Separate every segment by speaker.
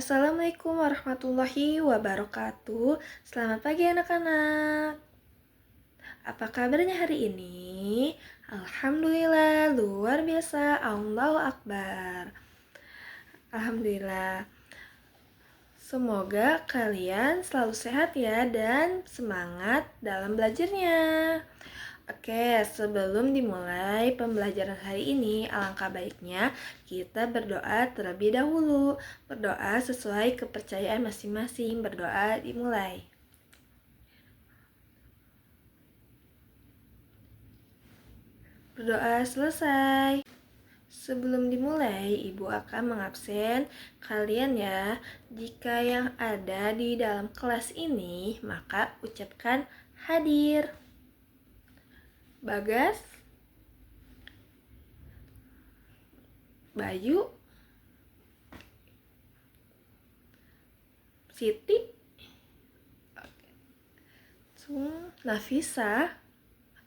Speaker 1: Assalamualaikum warahmatullahi wabarakatuh. Selamat pagi anak-anak. Apa kabarnya hari ini? Alhamdulillah, luar biasa. Allahu Akbar. Alhamdulillah. Semoga kalian selalu sehat ya dan semangat dalam belajarnya. Oke, sebelum dimulai pembelajaran hari ini, alangkah baiknya kita berdoa terlebih dahulu. Berdoa sesuai kepercayaan masing-masing. Berdoa dimulai. Berdoa selesai. Sebelum dimulai, Ibu akan mengabsen kalian ya. Jika yang ada di dalam kelas ini, maka ucapkan hadir. Bagas, Bayu, Siti, Nafisa.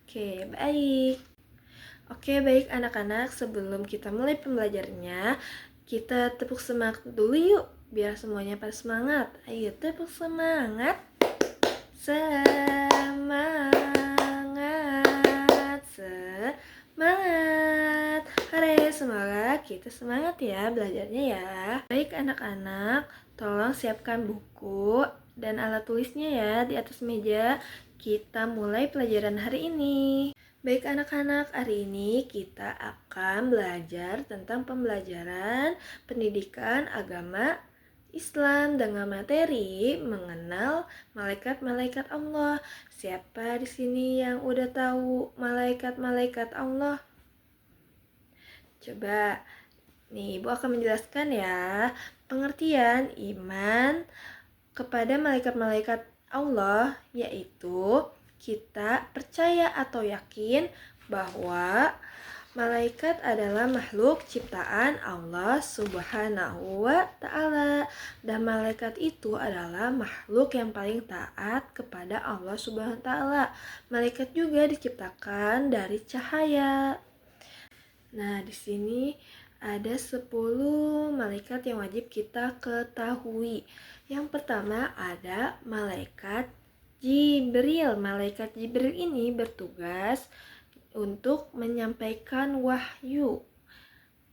Speaker 1: Oke, baik. Oke, baik anak-anak, sebelum kita mulai pembelajarannya, kita tepuk semangat dulu yuk, biar semuanya pada semangat. Ayo, tepuk semangat. Semangat, semangat. Hore, semoga kita semangat ya belajarnya ya. Baik anak-anak, tolong siapkan buku dan alat tulisnya ya di atas meja. Kita mulai pelajaran hari ini. Baik anak-anak, hari ini kita akan belajar tentang pembelajaran pendidikan agama Islam dengan materi mengenal malaikat-malaikat Allah. Siapa di sini yang udah tahu malaikat-malaikat Allah? Coba, nih Ibu akan menjelaskan ya pengertian iman kepada malaikat-malaikat Allah, yaitu kita percaya atau yakin bahwa malaikat adalah makhluk ciptaan Allah Subhanahu wa Ta'ala, dan malaikat itu adalah makhluk yang paling taat kepada Allah Subhanahu wa Ta'ala. Malaikat juga diciptakan dari cahaya. Nah, di sini ada 10 malaikat yang wajib kita ketahui. Yang pertama ada malaikat Jibril. Malaikat Jibril ini bertugas untuk menyampaikan wahyu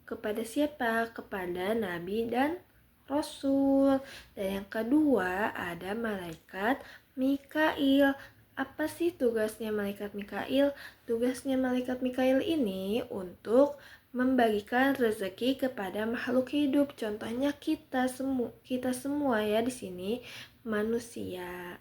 Speaker 1: kepada siapa? Kepada Nabi dan Rasul. Dan yang kedua ada malaikat Mikail. Apa sih tugasnya malaikat Mikail? Tugasnya malaikat Mikail ini untuk membagikan rezeki kepada makhluk hidup. Contohnya kita semua ya di sini manusia.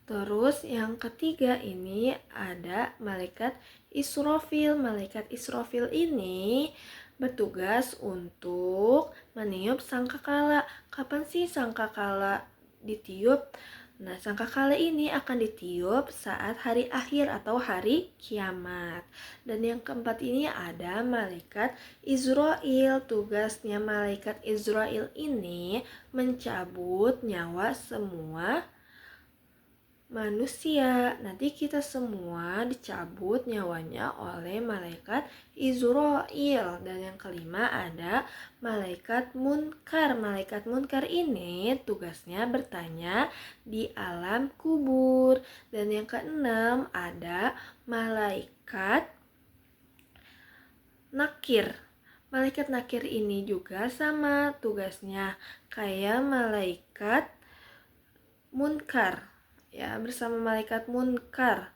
Speaker 1: Terus yang ketiga ini ada malaikat Israfil. Malaikat Israfil ini bertugas untuk meniup sangkakala. Kapan sih sangkakala ditiup? Nah, sangkakala ini akan ditiup saat hari akhir atau hari kiamat. Dan yang keempat ini ada malaikat Israel. Tugasnya malaikat Israel ini mencabut nyawa semua manusia. Nanti kita semua dicabut nyawanya oleh malaikat Israel. Dan yang kelima ada malaikat Munkar. Malaikat Munkar ini tugasnya bertanya di alam kubur. Dan yang keenam ada malaikat Nakir. Malaikat Nakir ini juga sama tugasnya kayak malaikat Munkar. Ya, bersama malaikat Munkar.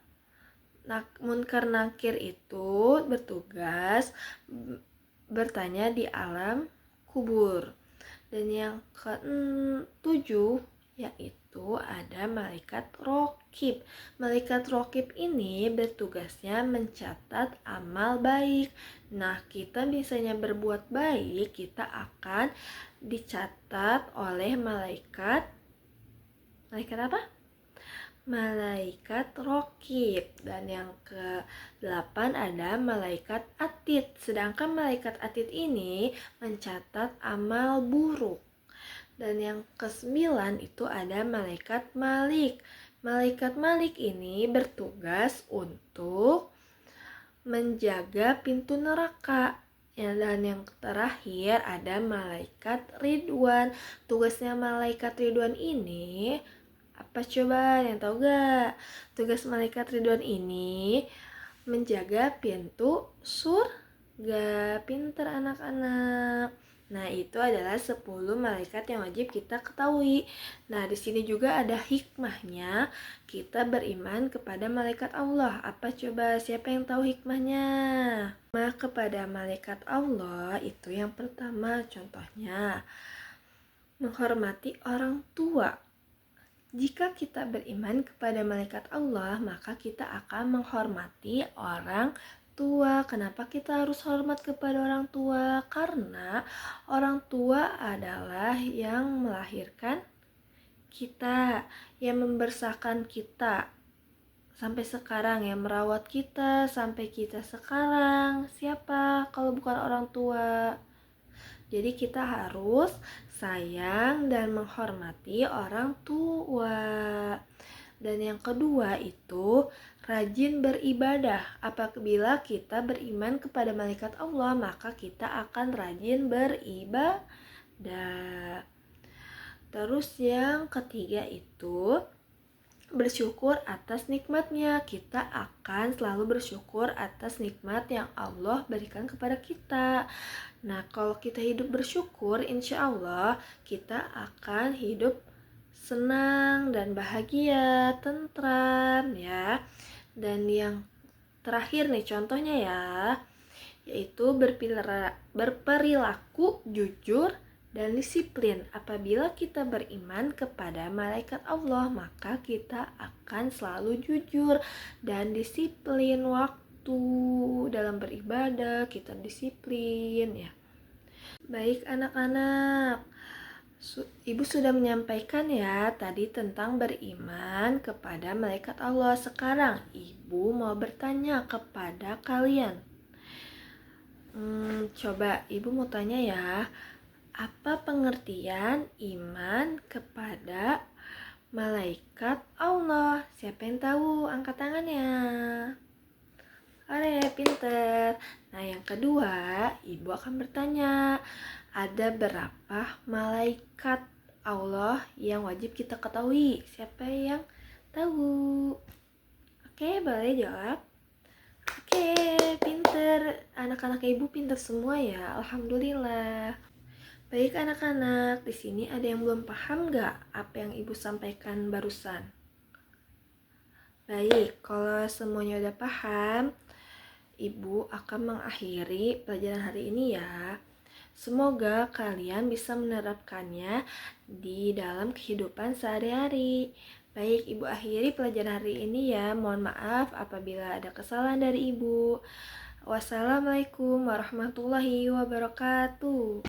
Speaker 1: Munkar Nakir itu bertugas bertanya di alam kubur. Dan yang ketujuh yaitu ada malaikat Rokib. Malaikat Rokib ini bertugasnya mencatat amal baik. Nah, kita biasanya berbuat baik, kita akan dicatat oleh malaikat apa? Malaikat Rokib. Dan yang ke-8 ada malaikat Atid. Sedangkan malaikat Atid ini mencatat amal buruk. Dan yang ke-9 itu ada malaikat Malik. Malaikat Malik ini bertugas untuk menjaga pintu neraka. Ya, dan yang terakhir ada malaikat Ridwan. Tugasnya malaikat Ridwan ini apa coba? Yang tahu gak? Tugas malaikat Ridwan ini menjaga pintu surga. Pinter anak-anak. Nah, itu adalah 10 malaikat yang wajib kita ketahui. Nah, di sini juga ada hikmahnya kita beriman kepada malaikat Allah. Apa coba? Siapa yang tahu hikmahnya? Hikmah kepada malaikat Allah itu yang pertama, contohnya menghormati orang tua. Jika kita beriman kepada malaikat Allah, maka kita akan menghormati orang tua. Kenapa kita harus hormat kepada orang tua? Karena orang tua adalah yang melahirkan kita, yang membesarkan kita sampai sekarang, yang merawat kita sampai kita sekarang. Siapa kalau bukan orang tua? Jadi kita harus sayang dan menghormati orang tua. Dan yang kedua itu rajin beribadah. Apabila kita beriman kepada malaikat Allah, maka kita akan rajin beribadah. Terus yang ketiga itu bersyukur atas nikmatnya. Kita akan selalu bersyukur atas nikmat yang Allah berikan kepada kita. Nah, kalau kita hidup bersyukur, insya Allah kita akan hidup senang dan bahagia, tentram ya. Dan yang terakhir nih contohnya ya, yaitu berperilaku jujur dan disiplin. Apabila kita beriman kepada malaikat Allah, maka kita akan selalu jujur dan disiplin waktu dalam beribadah, kita disiplin ya. Baik anak-anak, Ibu sudah menyampaikan ya tadi tentang beriman kepada malaikat Allah. Sekarang Ibu mau bertanya kepada kalian. Coba Ibu mau tanya ya, apa pengertian iman kepada malaikat Allah? Siapa yang tahu? Angkat tangannya. Ore, pinter. Nah, yang kedua, Ibu akan bertanya, ada berapa malaikat Allah yang wajib kita ketahui? Siapa yang tahu? Oke, boleh jawab. Oke, pinter. Anak-anak Ibu pinter semua ya. Alhamdulillah. Baik anak-anak, di sini ada yang belum paham nggak apa yang Ibu sampaikan barusan? Baik, kalau semuanya udah paham, Ibu akan mengakhiri pelajaran hari ini ya. Semoga kalian bisa menerapkannya di dalam kehidupan sehari-hari. Baik, Ibu akhiri pelajaran hari ini ya. Mohon maaf apabila ada kesalahan dari Ibu. Wassalamualaikum warahmatullahi wabarakatuh.